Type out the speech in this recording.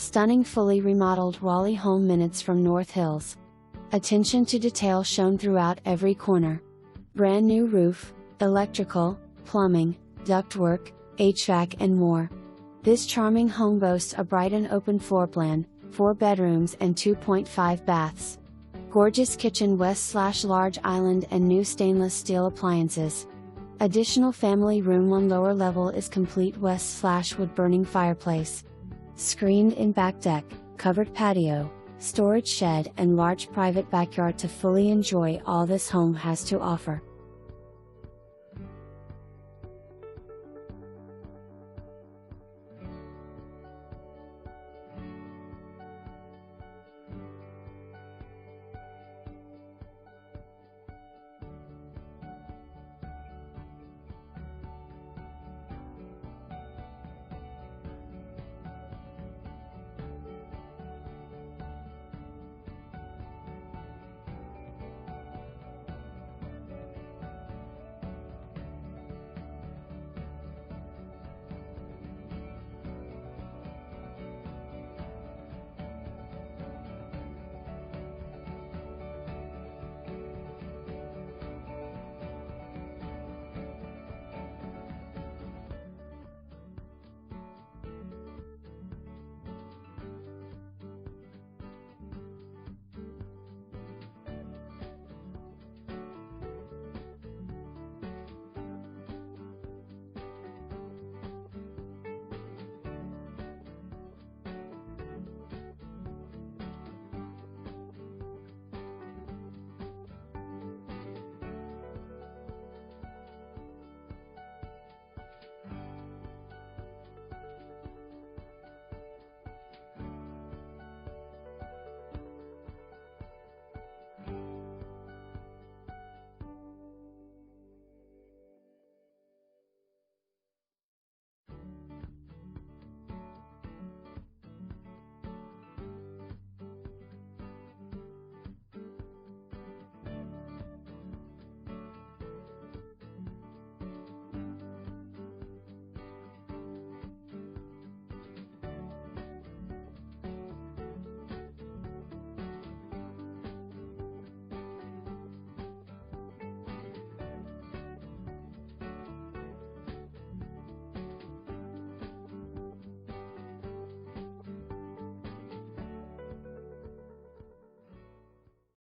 Stunning fully remodeled Raleigh home minutes from North Hills. Attention to detail shown throughout every corner. Brand new roof, electrical, plumbing, ductwork, HVAC and more. This charming home boasts a bright and open floor plan, 4 bedrooms and 2.5 baths. Gorgeous kitchen west/large island and new stainless steel appliances. Additional family room on lower level is complete west/wood burning fireplace. Screened-in back deck, covered patio, storage shed and large private backyard to fully enjoy all this home has to offer.